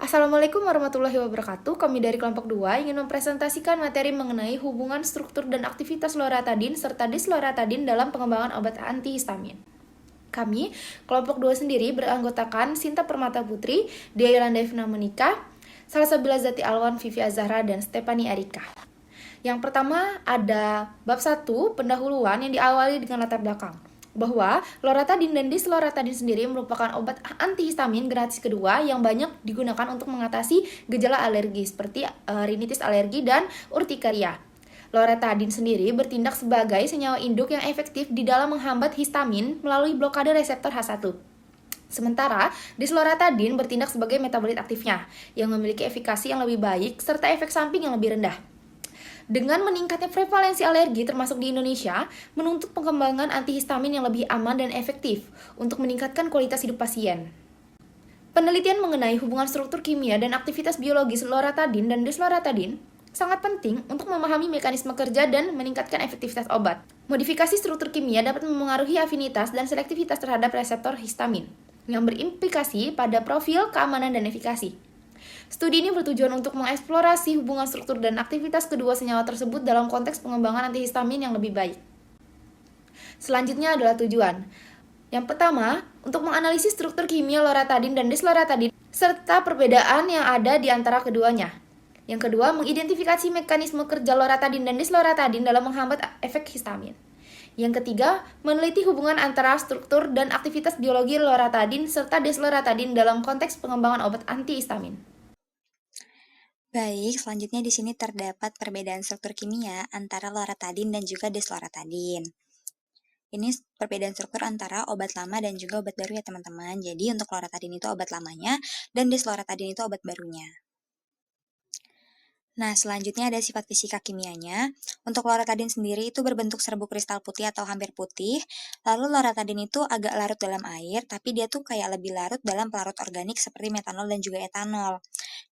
Assalamualaikum warahmatullahi wabarakatuh. Kami dari kelompok 2 ingin mempresentasikan materi mengenai hubungan struktur dan aktivitas loratadin serta disloratadin dalam pengembangan obat antihistamin. Kami, kelompok 2 sendiri beranggotakan Sinta Permata Putri, Dia Yolanda Evna Monika, Salsabila Zati Alwan, Vivi Azahra, dan Stephanie Arika. Yang pertama ada bab 1, pendahuluan yang diawali dengan latar belakang bahwa loratadin dan disloratadin sendiri merupakan obat antihistamin generasi kedua yang banyak digunakan untuk mengatasi gejala alergi seperti rinitis alergi dan urtikaria. Loratadin sendiri bertindak sebagai senyawa induk yang efektif di dalam menghambat histamin melalui blokade reseptor H1. Sementara, disloratadin bertindak sebagai metabolit aktifnya yang memiliki efikasi yang lebih baik serta efek samping yang lebih rendah. Dengan meningkatnya prevalensi alergi termasuk di Indonesia, menuntut pengembangan antihistamin yang lebih aman dan efektif untuk meningkatkan kualitas hidup pasien. Penelitian mengenai hubungan struktur kimia dan aktivitas biologis loratadin dan disloratadin sangat penting untuk memahami mekanisme kerja dan meningkatkan efektivitas obat. Modifikasi struktur kimia dapat memengaruhi afinitas dan selektivitas terhadap reseptor histamin, yang berimplikasi pada profil, keamanan, dan efikasi. Studi ini bertujuan untuk mengeksplorasi hubungan struktur dan aktivitas kedua senyawa tersebut dalam konteks pengembangan antihistamin yang lebih baik. Selanjutnya adalah tujuan. Yang pertama, untuk menganalisis struktur kimia loratadin dan disloratadin serta perbedaan yang ada di antara keduanya. Yang kedua, mengidentifikasi mekanisme kerja loratadin dan disloratadin dalam menghambat efek histamin. Yang ketiga, meneliti hubungan antara struktur dan aktivitas biologi loratadin serta disloratadin dalam konteks pengembangan obat antihistamin. Baik, selanjutnya di sini terdapat perbedaan struktur kimia antara loratadin dan juga desloratadin. Ini perbedaan struktur antara obat lama dan juga obat baru ya teman-teman. Jadi untuk loratadin itu obat lamanya dan desloratadin itu obat barunya. Nah, selanjutnya ada sifat fisika kimianya. Untuk loratadin sendiri itu berbentuk serbuk kristal putih atau hampir putih. Lalu loratadin itu agak larut dalam air, tapi dia tuh kayak lebih larut dalam pelarut organik seperti metanol dan juga etanol.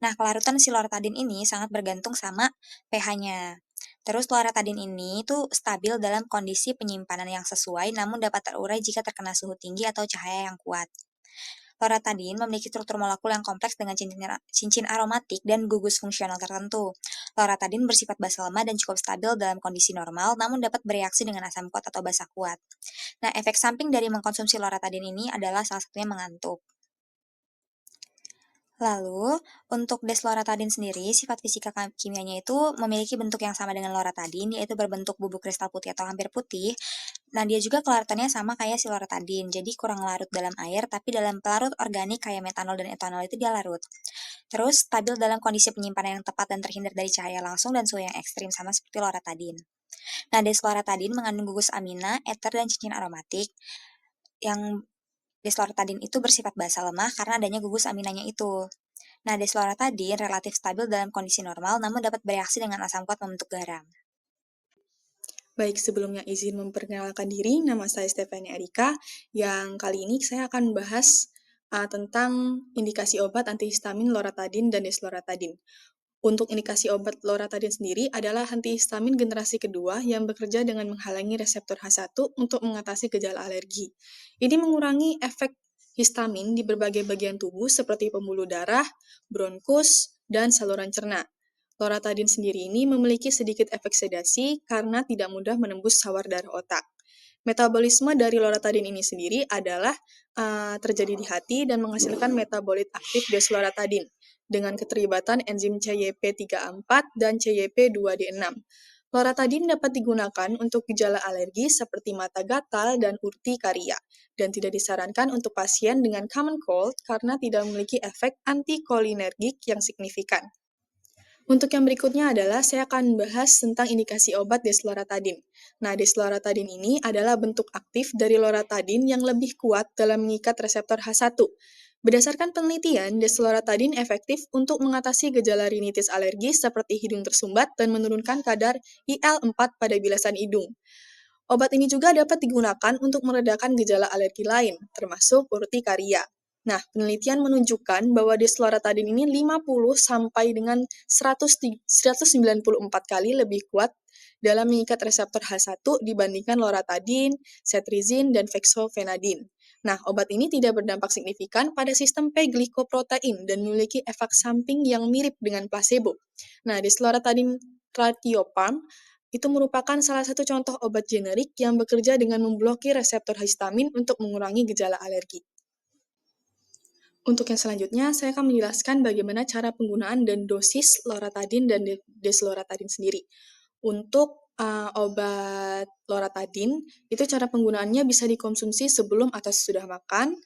Nah, kelarutan si loratadin ini sangat bergantung sama pH-nya. Terus loratadin ini tuh stabil dalam kondisi penyimpanan yang sesuai namun dapat terurai jika terkena suhu tinggi atau cahaya yang kuat. Loratadin memiliki struktur molekul yang kompleks dengan cincin aromatik dan gugus fungsional tertentu. Loratadin bersifat basa lemah dan cukup stabil dalam kondisi normal, namun dapat bereaksi dengan asam kuat atau basa kuat. Nah, efek samping dari mengkonsumsi loratadin ini adalah salah satunya mengantuk. Lalu, untuk desloratadin sendiri, sifat fisika kimianya itu memiliki bentuk yang sama dengan loratadin, yaitu berbentuk bubuk kristal putih atau hampir putih. Nah, dia juga kelarutannya sama kayak si loratadin, jadi kurang larut dalam air, tapi dalam pelarut organik kayak metanol dan etanol itu dia larut. Terus, stabil dalam kondisi penyimpanan yang tepat dan terhindar dari cahaya langsung dan suhu yang ekstrim, sama seperti loratadin. Nah, desloratadin mengandung gugus amina, eter, dan cincin aromatik, yang desloratadin itu bersifat basa lemah karena adanya gugus aminanya itu. Nah, desloratadin relatif stabil dalam kondisi normal namun dapat bereaksi dengan asam kuat membentuk garam. Baik, sebelumnya izin memperkenalkan diri, nama saya Stephanie Erika, yang kali ini saya akan membahas tentang indikasi obat antihistamin loratadin dan desloratadin. Untuk indikasi obat loratadin sendiri adalah antihistamin generasi kedua yang bekerja dengan menghalangi reseptor H1 untuk mengatasi gejala alergi. Ini mengurangi efek histamin di berbagai bagian tubuh seperti pembuluh darah, bronkus, dan saluran cerna. Loratadin sendiri ini memiliki sedikit efek sedasi karena tidak mudah menembus sawar darah otak. Metabolisme dari loratadin ini sendiri adalah terjadi di hati dan menghasilkan metabolit aktif desloratadin dengan keterlibatan enzim CYP3A4 dan CYP2D6. Loratadin dapat digunakan untuk gejala alergi seperti mata gatal dan urtikaria, dan tidak disarankan untuk pasien dengan common cold karena tidak memiliki efek antikolinergik yang signifikan. Untuk yang berikutnya adalah saya akan membahas tentang indikasi obat desloratadin. Nah, desloratadin ini adalah bentuk aktif dari loratadin yang lebih kuat dalam mengikat reseptor H1. Berdasarkan penelitian, desloratadin efektif untuk mengatasi gejala rinitis alergi seperti hidung tersumbat dan menurunkan kadar IL-4 pada bilasan hidung. Obat ini juga dapat digunakan untuk meredakan gejala alergi lain, termasuk urtikaria. Nah, penelitian menunjukkan bahwa desloratadin ini 50 sampai dengan 194 kali lebih kuat dalam mengikat reseptor H1 dibandingkan loratadin, cetirizine, dan fexofenadin. Nah, obat ini tidak berdampak signifikan pada sistem P-glikoprotein dan memiliki efek samping yang mirip dengan placebo. Nah, Deslorotadin tiopan itu merupakan salah satu contoh obat generik yang bekerja dengan memblokir reseptor histamin untuk mengurangi gejala alergi. Untuk yang selanjutnya, saya akan menjelaskan bagaimana cara penggunaan dan dosis loratadin dan desloratadin sendiri. Untuk obat loratadin, itu cara penggunaannya bisa dikonsumsi sebelum atau sesudah makan,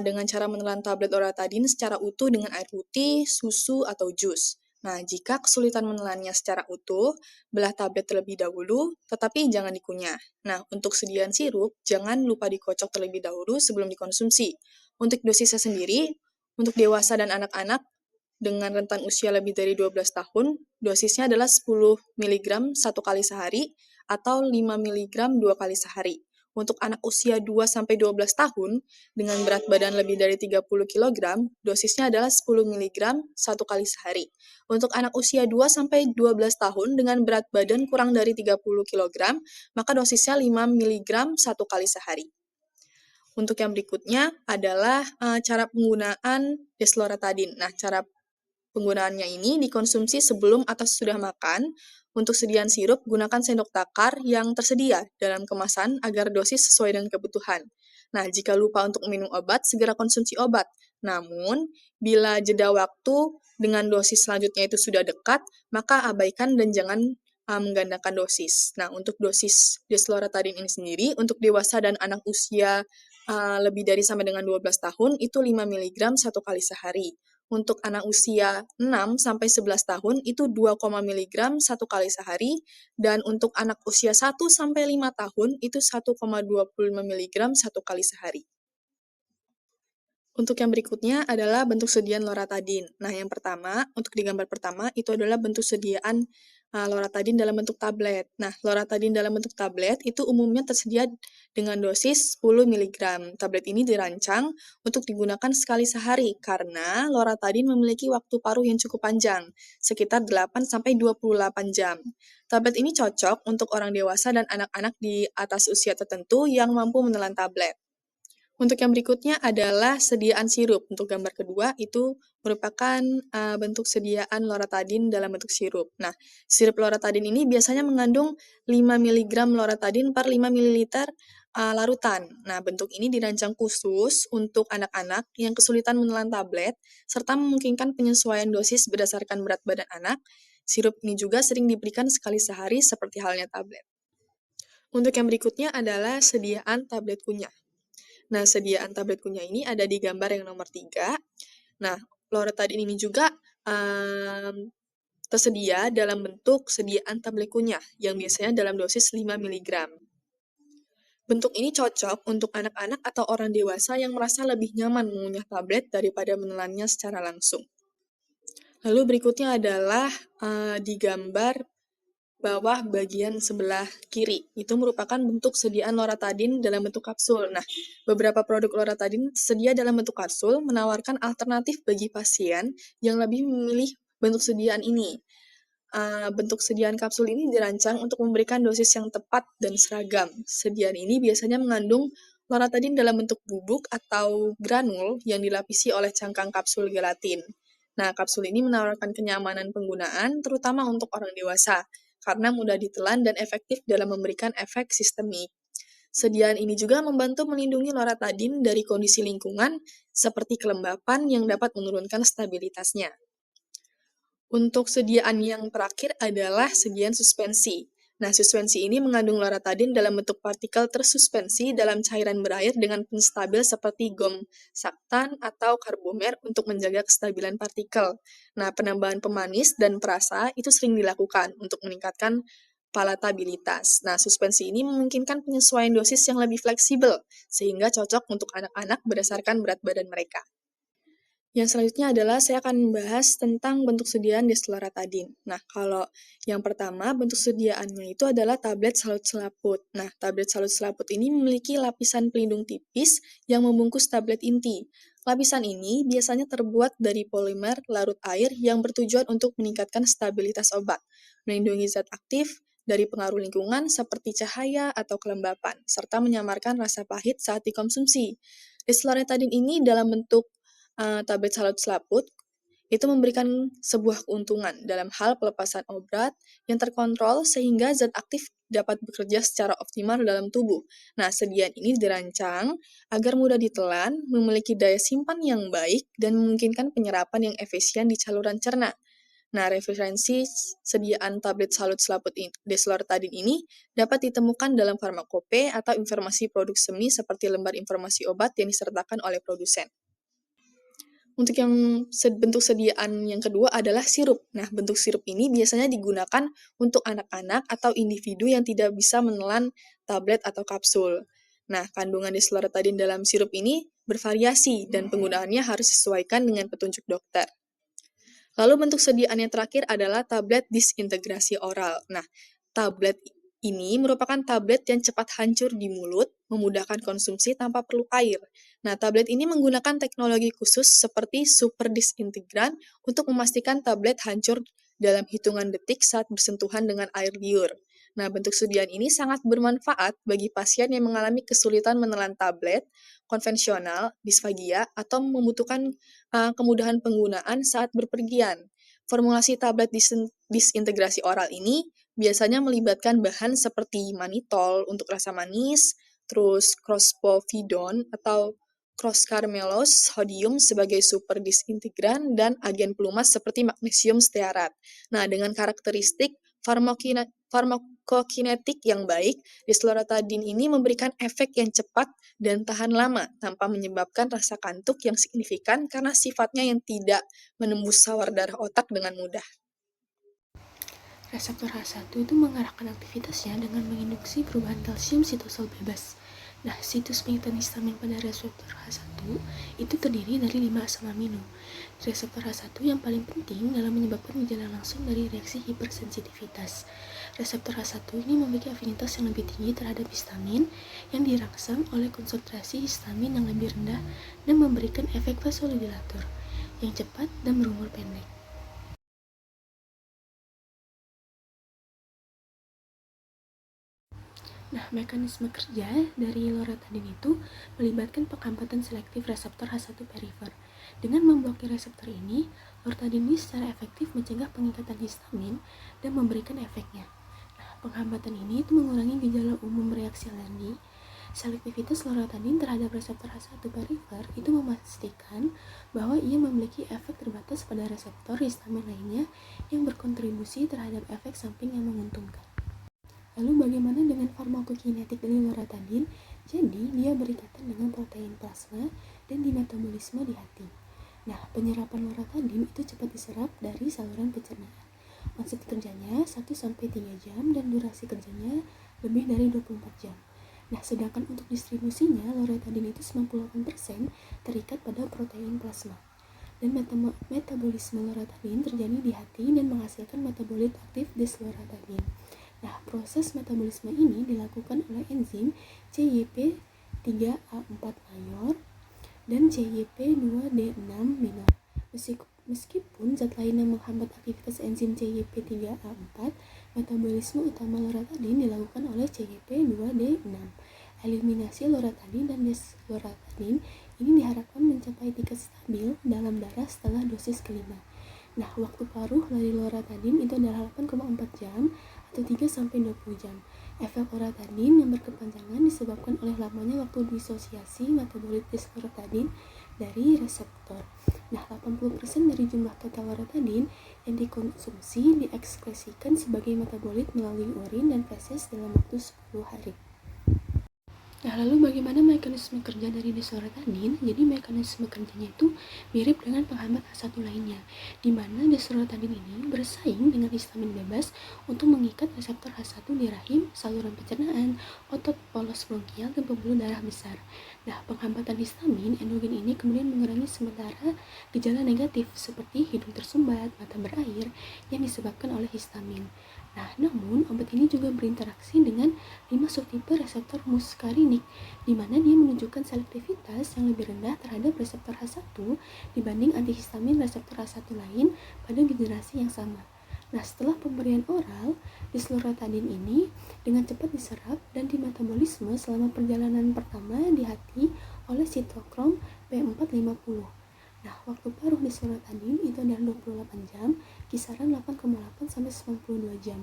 dengan cara menelan tablet loratadin secara utuh dengan air putih, susu, atau jus. Nah, jika kesulitan menelannya secara utuh, belah tablet terlebih dahulu, tetapi jangan dikunyah. Nah, untuk sediaan sirup, jangan lupa dikocok terlebih dahulu sebelum dikonsumsi. Untuk dosisnya sendiri, untuk dewasa dan anak-anak dengan rentan usia lebih dari 12 tahun, dosisnya adalah 10 mg 1 kali sehari atau 5 mg 2 kali sehari. Untuk anak usia 2-12 tahun dengan berat badan lebih dari 30 kg, dosisnya adalah 10 mg 1 kali sehari. Untuk anak usia 2-12 tahun dengan berat badan kurang dari 30 kg, maka dosisnya 5 mg 1 kali sehari. Untuk yang berikutnya adalah cara penggunaan desloratadin. Nah, cara penggunaannya ini dikonsumsi sebelum atau sesudah makan. Untuk sediaan sirup, gunakan sendok takar yang tersedia dalam kemasan agar dosis sesuai dengan kebutuhan. Nah, jika lupa untuk minum obat, segera konsumsi obat. Namun, bila jeda waktu dengan dosis selanjutnya itu sudah dekat, maka abaikan dan jangan menggandakan dosis. Nah, untuk dosis desloratadin ini sendiri, untuk dewasa dan anak usia lebih dari sampai dengan 12 tahun, itu 5 mg 1 kali sehari. Untuk anak usia 6-11 tahun itu 2, mg 1 kali sehari, dan untuk anak usia 1-5 tahun itu 1,25 mg 1 kali sehari. Untuk yang berikutnya adalah bentuk sediaan loratadin. Nah, yang pertama, untuk di gambar pertama, itu adalah bentuk sediaan loratadin dalam bentuk tablet. Nah, loratadin dalam bentuk tablet itu umumnya tersedia dengan dosis 10 mg. Tablet ini dirancang untuk digunakan sekali sehari karena loratadin memiliki waktu paruh yang cukup panjang, sekitar 8-28 jam. Tablet ini cocok untuk orang dewasa dan anak-anak di atas usia tertentu yang mampu menelan tablet. Untuk yang berikutnya adalah sediaan sirup. Untuk gambar kedua itu merupakan bentuk sediaan loratadin dalam bentuk sirup. Nah, sirup loratadin ini biasanya mengandung 5 mg loratadin per 5 ml larutan. Nah, bentuk ini dirancang khusus untuk anak-anak yang kesulitan menelan tablet, serta memungkinkan penyesuaian dosis berdasarkan berat badan anak. Sirup ini juga sering diberikan sekali sehari seperti halnya tablet. Untuk yang berikutnya adalah sediaan tablet kunyah. Nah, sediaan tablet kunyah ini ada di gambar yang nomor 3. Nah, loratadin ini juga tersedia dalam bentuk sediaan tablet kunyah, yang biasanya dalam dosis 5 mg. Bentuk ini cocok untuk anak-anak atau orang dewasa yang merasa lebih nyaman mengunyah tablet daripada menelannya secara langsung. Lalu berikutnya adalah di gambar bawah bagian sebelah kiri. Itu merupakan bentuk sediaan loratadin dalam bentuk kapsul. Nah, beberapa produk loratadin tersedia dalam bentuk kapsul menawarkan alternatif bagi pasien yang lebih memilih bentuk sediaan ini. Bentuk sediaan kapsul ini dirancang untuk memberikan dosis yang tepat dan seragam. Sediaan ini biasanya mengandung loratadin dalam bentuk bubuk atau granul yang dilapisi oleh cangkang kapsul gelatin. Nah, kapsul ini menawarkan kenyamanan penggunaan, terutama untuk orang dewasa, karena mudah ditelan dan efektif dalam memberikan efek sistemik. Sediaan ini juga membantu melindungi loratadin dari kondisi lingkungan, seperti kelembapan yang dapat menurunkan stabilitasnya. Untuk sediaan yang terakhir adalah sediaan suspensi. Nah, suspensi ini mengandung loratadin dalam bentuk partikel tersuspensi dalam cairan berair dengan penstabil seperti gom saktan atau karbomer untuk menjaga kestabilan partikel. Nah, penambahan pemanis dan perasa itu sering dilakukan untuk meningkatkan palatabilitas. Nah, suspensi ini memungkinkan penyesuaian dosis yang lebih fleksibel, sehingga cocok untuk anak-anak berdasarkan berat badan mereka. Yang selanjutnya adalah saya akan membahas tentang bentuk sediaan desloratadin. Nah, kalau yang pertama, bentuk sediaannya itu adalah tablet salut selaput. Nah, tablet salut selaput ini memiliki lapisan pelindung tipis yang membungkus tablet inti. Lapisan ini biasanya terbuat dari polimer larut air yang bertujuan untuk meningkatkan stabilitas obat, melindungi zat aktif, dari pengaruh lingkungan seperti cahaya atau kelembapan, serta menyamarkan rasa pahit saat dikonsumsi. Desloratadin ini dalam bentuk tablet salut selaput itu memberikan sebuah keuntungan dalam hal pelepasan obat yang terkontrol sehingga zat aktif dapat bekerja secara optimal dalam tubuh. Nah, sediaan ini dirancang agar mudah ditelan, memiliki daya simpan yang baik, dan memungkinkan penyerapan yang efisien di saluran cerna. Nah, referensi sediaan tablet salut selaput desloratadin ini dapat ditemukan dalam farmakope atau informasi produk semi seperti lembar informasi obat yang disertakan oleh produsen. Untuk yang bentuk sediaan yang kedua adalah sirup. Nah, bentuk sirup ini biasanya digunakan untuk anak-anak atau individu yang tidak bisa menelan tablet atau kapsul. Nah, kandungan desloratadin dalam sirup ini bervariasi dan penggunaannya harus disesuaikan dengan petunjuk dokter. Lalu bentuk sediaan yang terakhir adalah tablet disintegrasi oral. Nah, tablet ini merupakan tablet yang cepat hancur di mulut, memudahkan konsumsi tanpa perlu air. Nah, tablet ini menggunakan teknologi khusus seperti super disintegran untuk memastikan tablet hancur dalam hitungan detik saat bersentuhan dengan air liur. Nah, bentuk sediaan ini sangat bermanfaat bagi pasien yang mengalami kesulitan menelan tablet konvensional, disfagia, atau membutuhkan kemudahan penggunaan saat berpergian. Formulasi tablet disintegrasi oral ini biasanya melibatkan bahan seperti manitol untuk rasa manis, terus crospovidon atau crosscarmelose sodium sebagai super disintegran, dan agen pelumas seperti magnesium stearat. Nah, dengan karakteristik farmakokinetik yang baik, desloratadin ini memberikan efek yang cepat dan tahan lama tanpa menyebabkan rasa kantuk yang signifikan karena sifatnya yang tidak menembus sawar darah otak dengan mudah. Reseptor H1 itu mengarahkan aktivitasnya dengan menginduksi perubahan kalsium sitosol bebas. Nah, situs pengikat histamin pada reseptor H1 itu terdiri dari 5 asam amino. Reseptor H1 yang paling penting dalam menyebabkan gejala langsung dari reaksi hipersensitivitas. Reseptor H1 ini memiliki afinitas yang lebih tinggi terhadap histamin yang dirangsang oleh konsentrasi histamin yang lebih rendah dan memberikan efek vasodilator yang cepat dan berumur pendek. Nah, mekanisme kerja dari loratadin itu melibatkan penghambatan selektif reseptor H1 perifer. Dengan memblokir reseptor ini, loratadin ini secara efektif mencegah pengikatan histamin dan memberikan efeknya. Nah, penghambatan ini itu mengurangi gejala umum reaksi alergi. Selektivitas loratadin terhadap reseptor H1 perifer itu memastikan bahwa ia memiliki efek terbatas pada reseptor histamin lainnya yang berkontribusi terhadap efek samping yang menguntungkan. Lalu bagaimana dengan farmakokinetik dari loratadin? Jadi, dia berikatan dengan protein plasma dan di metabolisme di hati. Nah, penyerapan loratadin itu cepat diserap dari saluran pencernaan. Masa kerjanya 1-3 jam dan durasi kerjanya lebih dari 24 jam. Nah, sedangkan untuk distribusinya, loratadin itu 98% terikat pada protein plasma. Dan metabolisme loratadin terjadi di hati dan menghasilkan metabolit aktif desloratadin. Nah, proses metabolisme ini dilakukan oleh enzim CYP3A4 mayor dan CYP2D6 minor. Meskipun zat lain yang menghambat aktivitas enzim CYP3A4, metabolisme utama loratadin dilakukan oleh CYP2D6. Eliminasi loratadin dan desloratadin ini diharapkan mencapai tingkat stabil dalam darah setelah dosis kelima. Nah, waktu paruh dari loratadin itu adalah 8,4 jam atau 3-20 jam. Efek loratadin yang berkepanjangan disebabkan oleh lamanya waktu disosiasi metabolit desloratadin dari reseptor. Nah, 80% dari jumlah total loratadin yang dikonsumsi diekskresikan sebagai metabolit melalui urin dan feses dalam waktu 10 hari. Nah, lalu bagaimana mekanisme kerja dari desloratadin? Jadi mekanisme kerjanya itu mirip dengan penghambat H1 lainnya, di mana desloratadin ini bersaing dengan histamin bebas untuk mengikat reseptor H1 di rahim, saluran pencernaan, otot polos bronkial, dan pembuluh darah besar. Nah, penghambatan histamin endogen ini kemudian mengurangi sementara gejala negatif seperti hidung tersumbat, mata berair yang disebabkan oleh histamin. Nah, namun obat ini juga berinteraksi dengan 5 subtipe reseptor muskarinik, di mana dia menunjukkan selektivitas yang lebih rendah terhadap reseptor H1 dibanding antihistamin reseptor H1 lain pada generasi yang sama. Nah, setelah pemberian oral, disloratadin ini dengan cepat diserap dan dimetabolisme selama perjalanan pertama di hati oleh sitokrom P450. Nah, waktu paruh disloratadin itu adalah 28 jam, kisaran 8,8 sampai 92 jam.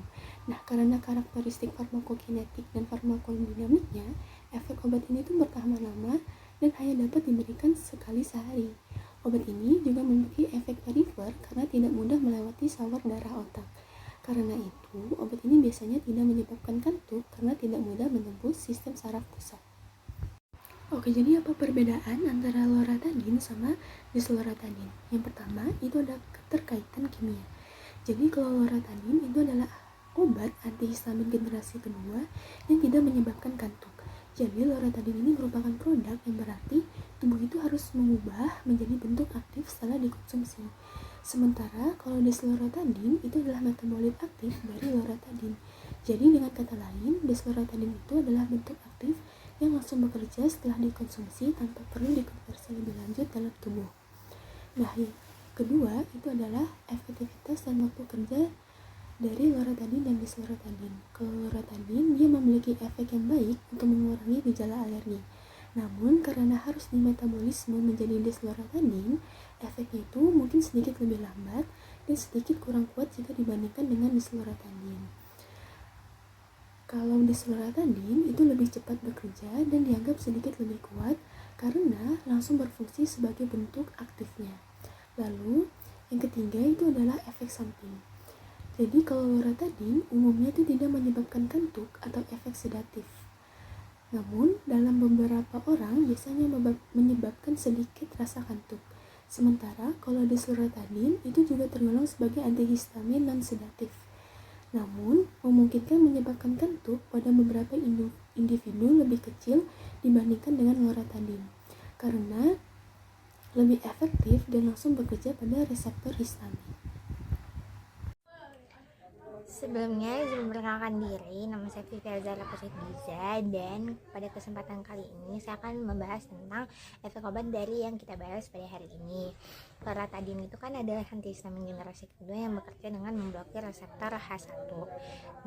Nah, karena karakteristik farmakokinetik dan farmakodinamiknya, efek obat ini tuh bertahan lama dan hanya dapat diberikan sekali sehari. Obat ini juga memiliki efek perifer karena tidak mudah melewati sawar darah otak. Karena itu, obat ini biasanya tidak menyebabkan kantuk karena tidak mudah menembus sistem saraf pusat. Oke, jadi apa perbedaan antara loratadin sama disloratadin? Yang pertama, itu ada keterkaitan kimia. Jadi kalau loratadin itu adalah obat antihistamin generasi kedua yang tidak menyebabkan kantuk. Jadi loratadin ini merupakan produk yang berarti tubuh itu harus mengubah menjadi bentuk aktif setelah dikonsumsi. Sementara kalau disloratadin itu adalah metabolit aktif dari loratadin. Jadi dengan kata lain, disloratadin itu adalah bentuk aktif yang langsung bekerja setelah dikonsumsi tanpa perlu dikonversi lebih lanjut dalam tubuh. Nah, yang kedua itu adalah efektivitas dan waktu kerja dari loratadin dan disloratadin. Kalau loratadin, dia memiliki efek yang baik untuk mengurangi gejala alergi. Namun, karena harus dimetabolisme menjadi disloratadin, efeknya itu mungkin sedikit lebih lambat dan sedikit kurang kuat jika dibandingkan dengan disloratadin. Kalau disloratadin itu lebih cepat bekerja dan dianggap sedikit lebih kuat karena langsung berfungsi sebagai bentuk aktifnya. Lalu, yang ketiga itu adalah efek samping. Jadi kalau loratadin umumnya itu tidak menyebabkan kantuk atau efek sedatif. Namun dalam beberapa orang biasanya menyebabkan sedikit rasa kantuk. Sementara kalau disloratadin itu juga tergolong sebagai antihistamin non-sedatif. Namun memungkinkan menyebabkan kantuk pada beberapa individu lebih kecil dibandingkan dengan loratadin. Karena lebih efektif dan langsung bekerja pada reseptor histamin. Sebelumnya, izin memperkenalkan diri, nama saya Vivi Azhara Pusitiza, dan pada kesempatan kali ini saya akan membahas tentang efek obat dari yang kita bahas pada hari ini. Loratadin itu kan adalah antihistamin generasi kedua yang bekerja dengan memblokir reseptor H1.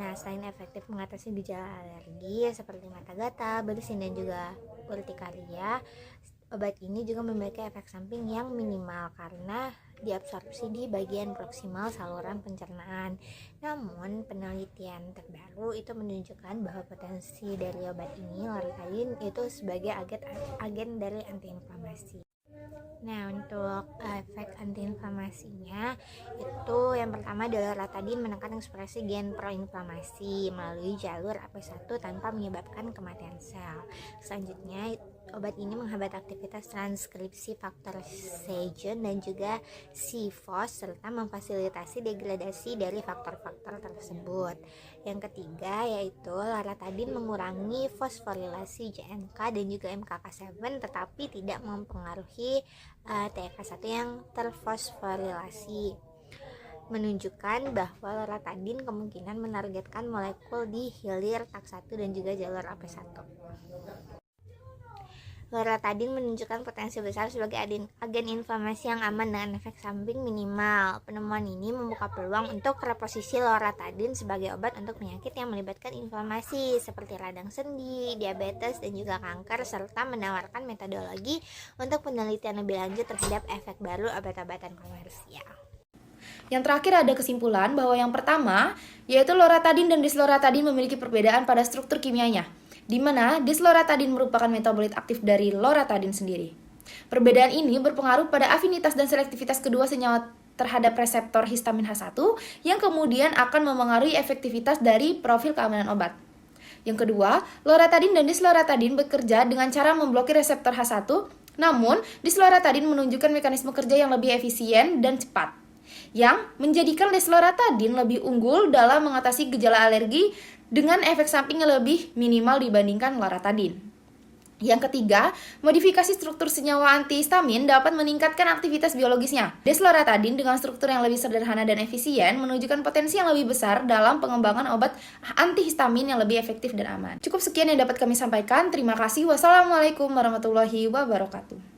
Nah, selain efektif mengatasi gejala alergi seperti mata gatal, bersin, dan juga urtikaria, obat ini juga memiliki efek samping yang minimal karena diabsorpsi di bagian proksimal saluran pencernaan. Namun, penelitian terbaru itu menunjukkan bahwa potensi dari obat ini, loratadin, itu sebagai agen dari antiinflamasi. Nah, untuk efek antiinflamasinya itu yang pertama adalah loratadin menekan ekspresi gen proinflamasi melalui jalur AP1 tanpa menyebabkan kematian sel. Selanjutnya, obat ini menghambat aktivitas transkripsi faktor Seigen dan juga CFOS serta memfasilitasi degradasi dari faktor-faktor tersebut. Yang ketiga yaitu loratadin mengurangi fosforilasi JNK dan juga MKK7 tetapi tidak mempengaruhi TK1 yang terfosforilasi, menunjukkan bahwa loratadin kemungkinan menargetkan molekul di hilir TAK1 dan juga jalur AP1. Loratadin menunjukkan potensi besar sebagai agen inflamasi yang aman dengan efek samping minimal. Penemuan ini membuka peluang untuk reposisi loratadin sebagai obat untuk penyakit yang melibatkan inflamasi seperti radang sendi, diabetes, dan juga kanker, serta menawarkan metodologi untuk penelitian lebih lanjut terhadap efek baru obat-obatan komersial. Yang terakhir ada kesimpulan bahwa yang pertama, yaitu loratadin dan disloratadin memiliki perbedaan pada struktur kimianya, di mana disloratadin merupakan metabolit aktif dari loratadin sendiri. Perbedaan ini berpengaruh pada afinitas dan selektivitas kedua senyawa terhadap reseptor histamin H1 yang kemudian akan memengaruhi efektivitas dari profil keamanan obat. Yang kedua, loratadin dan disloratadin bekerja dengan cara memblokir reseptor H1, namun disloratadin menunjukkan mekanisme kerja yang lebih efisien dan cepat, yang menjadikan disloratadin lebih unggul dalam mengatasi gejala alergi dengan efek samping yang lebih minimal dibandingkan loratadin. Yang ketiga, modifikasi struktur senyawa antihistamin dapat meningkatkan aktivitas biologisnya. Disloratadin dengan struktur yang lebih sederhana dan efisien menunjukkan potensi yang lebih besar dalam pengembangan obat antihistamin yang lebih efektif dan aman. Cukup sekian yang dapat kami sampaikan. Terima kasih. Wassalamualaikum warahmatullahi wabarakatuh.